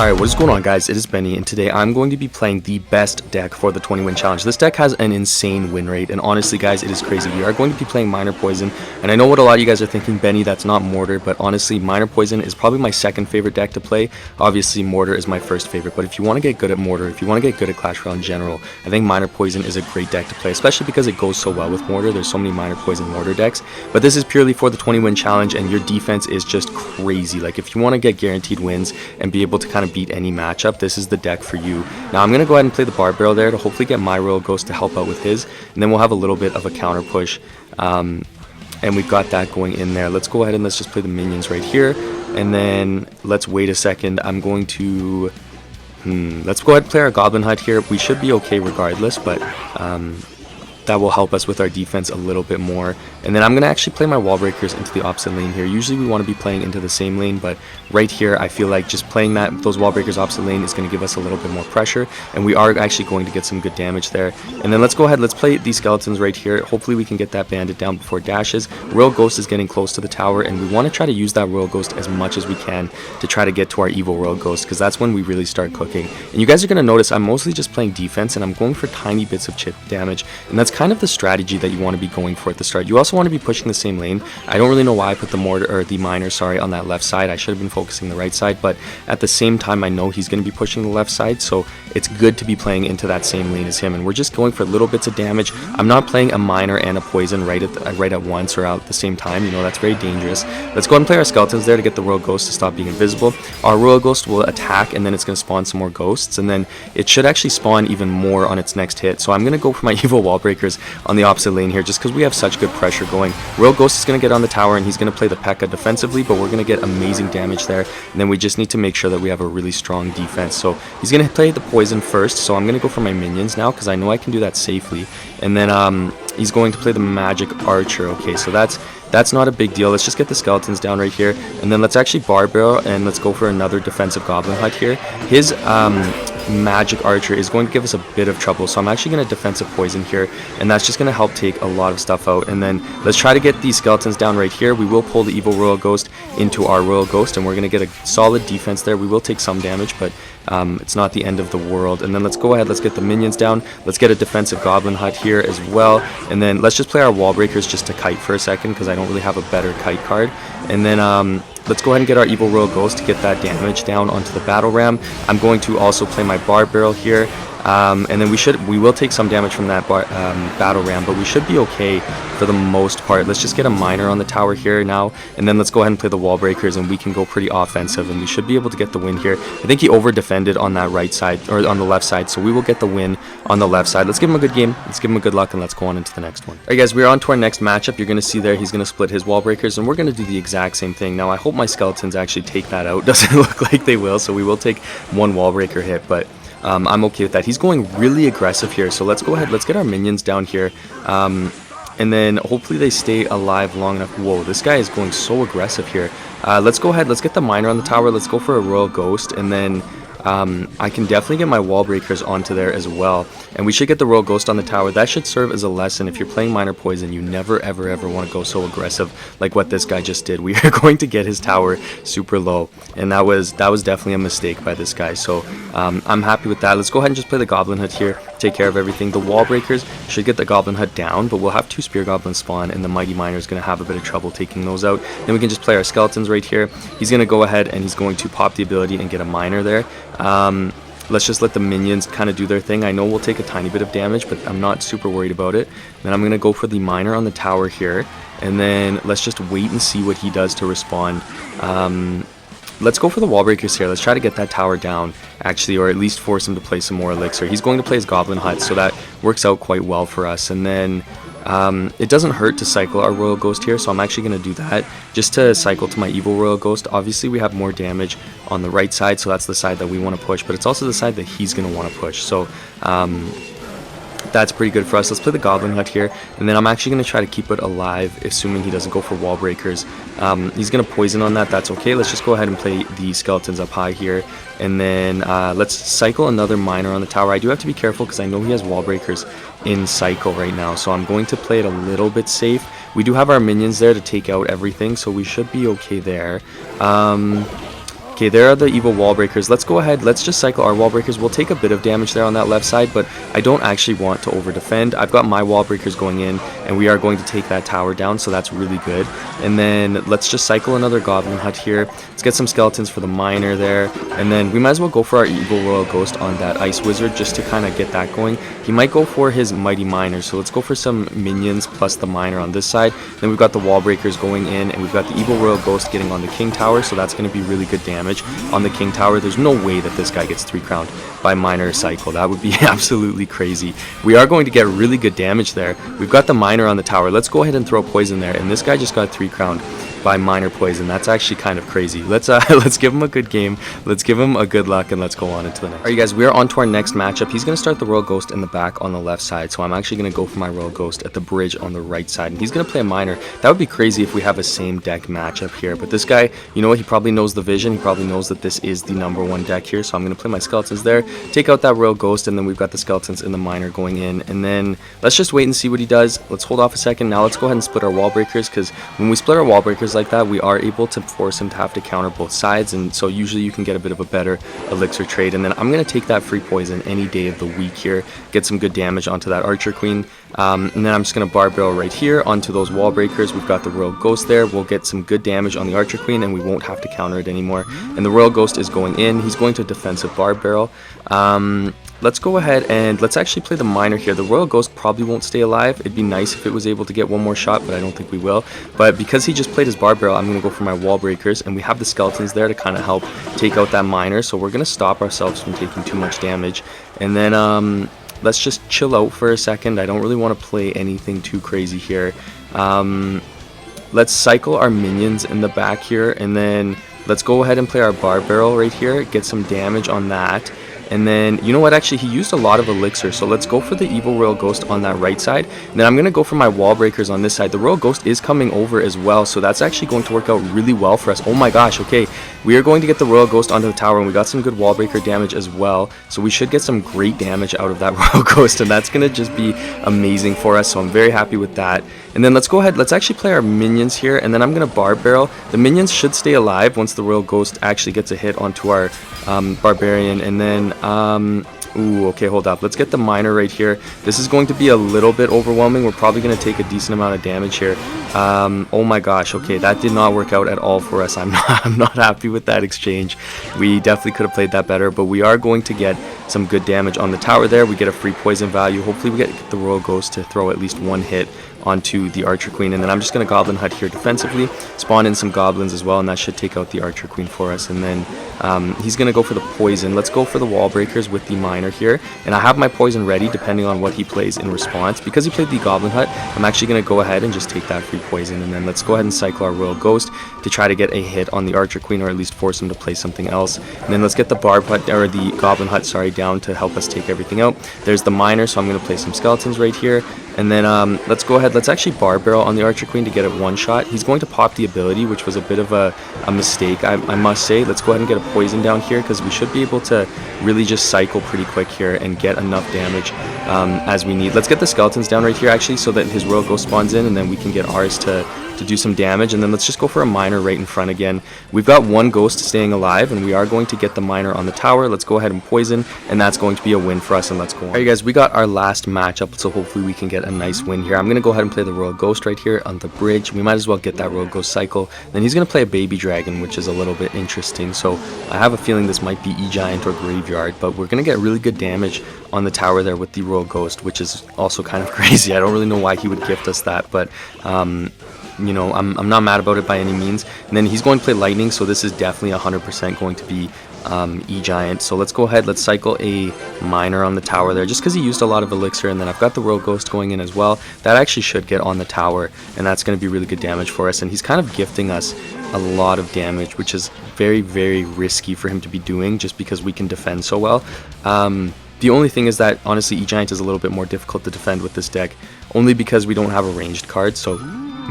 Alright, what is going on, guys? It is Benny, and today I'm going to be playing the best deck for the 20 win challenge. This deck has an insane win rate, and honestly, guys, it is crazy. We are going to be playing Minor Poison, and I know what a lot of you guys are thinking, Benny, that's not Mortar, but honestly, Minor Poison is probably my second favorite deck to play. Obviously, Mortar is my first favorite, but if you want to get good at Mortar, if you want to get good at Clash Royale in general, I think Minor Poison is a great deck to play, especially because it goes so well with Mortar. There's so many Minor Poison Mortar decks, but this is purely for the 20 win challenge, and your defense is just crazy. Like, if you want to get guaranteed wins and be able to kind of beat any matchup, this is the deck for you. Now I'm going to go ahead and play the Bar Barrel there to hopefully get my Royal Ghost to help out with his, and then we'll have a little bit of a counter push, and we've got that going in there. Let's go ahead and let's just play the minions right here, and then let's wait a second. I'm going to let's go ahead and play our Goblin Hut here. We should be okay regardless, but that will help us with our defense a little bit more. And then I'm going to actually play my wall breakers into the opposite lane here. Usually we want to be playing into the same lane, but right here I feel like just playing those wall breakers opposite lane is going to give us a little bit more pressure, and we are actually going to get some good damage there. And then let's go ahead, let's play these skeletons right here. Hopefully we can get that bandit down before it dashes. Royal Ghost is getting close to the tower, and we want to try to use that Royal Ghost as much as we can to try to get to our evil Royal Ghost, because that's when we really start cooking. And you guys are going to notice I'm mostly just playing defense, and I'm going for tiny bits of chip damage, and that's kind of the strategy that you want to be going for at the start. You also want to be pushing the same lane. I don't really know why I put the mortar or the miner, sorry, on that left side. I should have been focusing the right side, but at the same time I know he's going to be pushing the left side, so it's good to be playing into that same lane as him, and we're just going for little bits of damage. I'm not playing a miner and a poison right at once or at the same time. You know, that's very dangerous. Let's go ahead and play our skeletons there to get the Royal Ghost to stop being invisible. Our Royal Ghost will attack, and then it's going to spawn some more ghosts, and then it should actually spawn even more on its next hit. So I'm going to go for my evil wall breakers on the opposite lane here, just because we have such good pressure going. Royal Ghost is going to get on the tower, and he's going to play the P.E.K.K.A. defensively, but we're going to get amazing damage there, and then we just need to make sure that we have a really strong defense. So he's going to play the poison first, so I'm going to go for my minions now, because I know I can do that safely. And then he's going to play the magic archer. Okay, so that's not a big deal. Let's just get the skeletons down right here, and then let's actually bar barrel, and let's go for another defensive goblin hut here. His magic archer is going to give us a bit of trouble, so I'm actually going to defensive poison here, and that's just going to help take a lot of stuff out. And then let's try to get these skeletons down right here. We will pull the evil Royal Ghost into our Royal Ghost, and we're going to get a solid defense there. We will take some damage, but it's not the end of the world. And then let's go ahead, let's get the minions down, let's get a defensive goblin hut here as well, and then let's just play our wall breakers just to kite for a second, because I don't really have a better kite card. And then let's go ahead and get our evil Royal Ghost to get that damage down onto the battle ram. I'm going to also play my bar barrel here, and then we will take some damage from that battle ram, but we should be okay for the most part. Let's just get a miner on the tower here now, and then let's go ahead and play the wall breakers, and we can go pretty offensive, and we should be able to get the win here. I think he over defended on that right side, or on the left side, so we will get the win on the left side. Let's give him a good game, let's give him a good luck, and let's go on into the next one. Alright guys, we're on to our next matchup. You're going to see there he's going to split his wall breakers, and we're going to do the exact same thing. Now I hope my skeletons actually take that out. Doesn't look like they will, so we will take one wall breaker hit, but I'm okay with that. He's going really aggressive here, so let's go ahead, let's get our minions down here, and then hopefully they stay alive long enough. Whoa, this guy is going so aggressive here. Let's go ahead, let's get the miner on the tower, let's go for a Royal Ghost, and then I can definitely get my wall breakers onto there as well, and we should get the Royal Ghost on the tower. That should serve as a lesson. If you're playing Minor Poison, you never ever want to go so aggressive like what this guy just did. We are going to get his tower super low, and that was definitely a mistake by this guy. So I'm happy with that. Let's go ahead and just play the Goblin Hut here, take care of everything. The wall breakers should get the Goblin Hut down, but we'll have 2 Spear Goblins spawn, and the Mighty Miner is going to have a bit of trouble taking those out. Then we can just play our skeletons right here. He's going to go ahead and he's going to pop the ability and get a miner there. Let's just let the minions kind of do their thing. I know we'll take a tiny bit of damage, but I'm not super worried about it. Then I'm going to go for the miner on the tower here, and then let's just wait and see what he does to respond. Let's go for the wall breakers here. Let's try to get that tower down, actually, or at least force him to play some more elixir. He's going to play his Goblin Hut, so that works out quite well for us. And then it doesn't hurt to cycle our Royal Ghost here, so I'm actually going to do that just to cycle to my evil Royal Ghost. Obviously we have more damage on the right side, so that's the side that we want to push, but it's also the side that he's going to want to push, so that's pretty good for us. Let's play the Goblin Hut here, and then I'm actually going to try to keep it alive, assuming he doesn't go for wall breakers. He's going to poison on that, that's okay. Let's just go ahead and play the skeletons up high here, and then let's cycle another miner on the tower. I do have to be careful because I know he has wall breakers in cycle right now, so I'm going to play it a little bit safe. We do have our minions there to take out everything, so we should be okay there. Okay, there are the evil wall breakers. Let's go ahead, let's just cycle our wall breakers. We'll take a bit of damage there on that left side, but I don't actually want to over defend. I've got my wall breakers going in, and we are going to take that tower down, so that's really good. And then let's just cycle another goblin hut here. Let's get some skeletons for the miner there, and then we might as well go for our evil royal ghost on that ice wizard just to kind of get that going. He might go for his mighty miner, so let's go for some minions plus the miner on this side. Then we've got the wall breakers going in, and we've got the evil royal ghost getting on the king tower, so that's going to be really good damage on the king tower. There's no way that this guy gets 3 crowned by miner cycle. That would be absolutely crazy. We are going to get really good damage there. We've got the miner on the tower. Let's go ahead and throw poison there, and this guy just got 3 crowned by minor poison. That's actually kind of crazy. Let's give him a good game. Let's give him a good luck, and let's go on into the next. Alright guys, we are on to our next matchup. He's going to start the royal ghost in the back on the left side, so I'm actually going to go for my royal ghost at the bridge on the right side, and he's going to play a miner. That would be crazy if we have a same deck matchup here, but this guy, you know what, he probably knows the vision. He probably knows that this is the #1 deck here, so I'm going to play my skeletons there, take out that royal ghost, and then we've got the skeletons in the miner going in, and then let's just wait and see what he does. Let's hold off a second. Now let's go ahead and split our wall breakers, because when we split our wall breakers like that, we are able to force him to have to counter both sides, and so usually you can get a bit of a better elixir trade. And then I'm going to take that free poison any day of the week here, get some good damage onto that archer queen, and then I'm just going to bar barrel right here onto those wall breakers. We've got the royal ghost there. We'll get some good damage on the archer queen, and we won't have to counter it anymore. And the royal ghost is going in. He's going to defensive bar barrel. Let's go ahead and let's actually play the miner here. The royal ghost probably won't stay alive. It'd be nice if it was able to get one more shot, but I don't think we will. But because he just played his bar barrel, I'm going to go for my wall breakers, and we have the skeletons there to kind of help take out that miner, so we're going to stop ourselves from taking too much damage. And then let's just chill out for a second. I don't really want to play anything too crazy here. Let's cycle our minions in the back here, and then let's go ahead and play our bar barrel right here, get some damage on that. And then, you know what, actually, he used a lot of elixir, so let's go for the evil royal ghost on that right side. And then I'm going to go for my wall breakers on this side. The royal ghost is coming over as well, so that's actually going to work out really well for us. Oh my gosh, okay. We are going to get the royal ghost onto the tower, and we got some good wall breaker damage as well. So we should get some great damage out of that royal ghost, and that's going to just be amazing for us, so I'm very happy with that. And then let's go ahead, let's actually play our minions here, and then I'm going to bar barrel. The minions should stay alive once the royal ghost actually gets a hit onto our barbarian. And then ooh, okay, hold up. Let's get the miner right here. This is going to be a little bit overwhelming. We're probably going to take a decent amount of damage here. Oh my gosh, okay, that did not work out at all for us. I'm not happy with that exchange. We definitely could have played that better, but we are going to get some good damage on the tower there. We get a free poison value. Hopefully we get the royal ghost to throw at least one hit onto the archer queen, and then I'm just going to goblin hut here defensively, spawn in some goblins as well, and that should take out the archer queen for us. And then he's going to go for the poison. Let's go for the wall breakers with the miner here, and I have my poison ready depending on what he plays in response. Because he played the goblin hut, I'm actually going to go ahead and just take that free poison, and then let's go ahead and cycle our royal ghost to try to get a hit on the archer queen, or at least force him to play something else. And then let's get the barb hut, or the goblin hut, sorry, down to help us take everything out. There's the miner, so I'm going to play some skeletons right here. And then let's go ahead, let's actually bar barrel on the archer queen to get it one shot. He's going to pop the ability, which was a bit of a mistake, I must say. Let's go ahead and get a poison down here, because we should be able to really just cycle pretty quick here and get enough damage as we need. Let's get the skeletons down right here, actually, so that his royal ghost spawns in, and then we can get ours to do some damage. And then let's just go for a miner right in front again. We've got one ghost staying alive, and we are going to get the miner on the tower. Let's go ahead and poison, and that's going to be a win for us, and let's go on. Alright guys, we got our last matchup, so hopefully we can get a nice win here. I'm going to go ahead and play the royal ghost right here on the bridge. We might as well get that royal ghost cycle. Then he's going to play a baby dragon, which is a little bit interesting, so I have a feeling this might be E-Giant or Graveyard, but we're going to get really good damage on the tower there with the royal ghost, which is also kind of crazy. I don't really know why he would gift us that, but you know, I'm not mad about it by any means. And then he's going to play lightning, so this is definitely 100% going to be E-Giant. So let's go ahead, let's cycle a miner on the tower there, just because he used a lot of elixir. And then I've got the royal ghost going in as well. That actually should get on the tower, and that's going to be really good damage for us. And he's kind of gifting us a lot of damage, which is very, very risky for him to be doing, just because we can defend so well. The only thing is that, honestly, E-Giant is a little bit more difficult to defend with this deck, only because we don't have a ranged card. So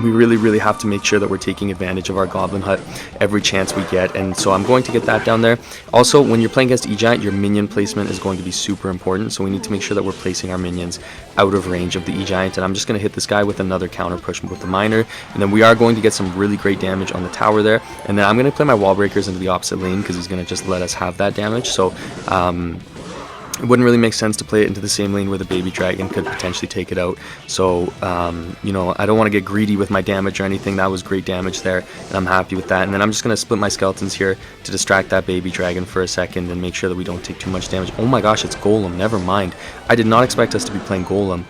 we really have to make sure that we're taking advantage of our Goblin Hut every chance we get, and so I'm going to get that down there. Also, when you're playing against E-Giant, your minion placement is going to be super important, so we need to make sure that we're placing our minions out of range of the E-Giant, and I'm just going to hit this guy with another counter push with the miner, and then we are going to get some really great damage on the tower there, and then I'm going to play my wall breakers into the opposite lane because he's going to just let us have that damage. So it wouldn't really make sense to play it into the same lane where the baby dragon could potentially take it out. So, you know, I don't want to get greedy with my damage or anything. That was great damage there, and I'm happy with that. And then I'm just going to split my skeletons here to distract that baby dragon for a second and make sure that we don't take too much damage. Oh my gosh, it's Golem. Never mind. I did not expect us to be playing Golem.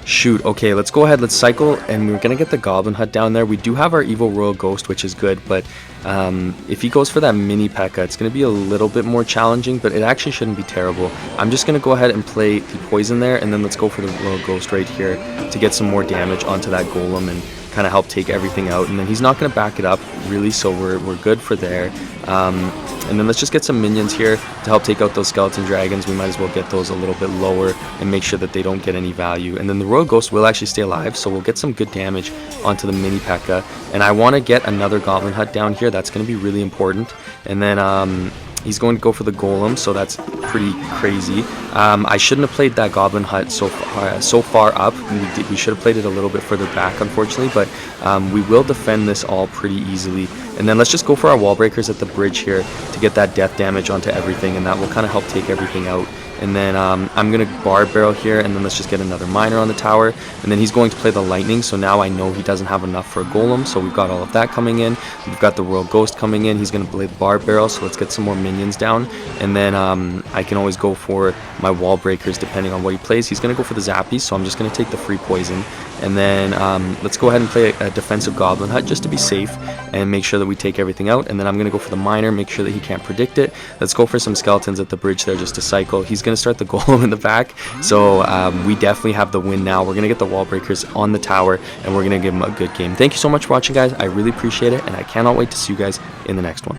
Shoot, okay, let's go ahead, let's cycle, and we're gonna get the Goblin Hut down there. We do have our Evil Royal Ghost, which is good, but if he goes for that mini P.E.K.K.A, it's gonna be a little bit more challenging, but it actually shouldn't be terrible. I'm just gonna go ahead and play the poison there, and then let's go for the Royal Ghost right here to get some more damage onto that Golem and kind of help take everything out. And then he's not gonna back it up, really, so we're good for there. And then let's just get some minions here to help take out those skeleton dragons. We might as well get those a little bit lower and make sure that they don't get any value. And then the Royal Ghost will actually stay alive, so we'll get some good damage onto the mini P.E.K.K.A. And I want to get another Goblin Hut down here. That's going to be really important. And then he's going to go for the Golem, so that's pretty crazy. I shouldn't have played that Goblin Hut so far up. We should have played it a little bit further back, unfortunately, but we will defend this all pretty easily. And then let's just go for our wall breakers at the bridge here to get that death damage onto everything, and that will kind of help take everything out. And then I'm going to Barb Barrel here, and then let's just get another miner on the tower. And then he's going to play the lightning, so now I know he doesn't have enough for a golem, so we've got all of that coming in. We've got the Royal Ghost coming in. He's going to play the Barb Barrel, so let's get some more minions down. And then I can always go for my wall breakers depending on what he plays. He's going to go for the Zappies, so I'm just going to take the free poison. And then let's go ahead and play a defensive Goblin Hut just to be safe and make sure that we take everything out. And then I'm going to go for the miner, make sure that he can't predict it. Let's go for some skeletons at the bridge there just to cycle. He's going to start the Golem in the back, so we definitely have the win now. We're going to get the wall breakers on the tower, and we're going to give him a good game. Thank you so much for watching, guys. I really appreciate it, and I cannot wait to see you guys in the next one.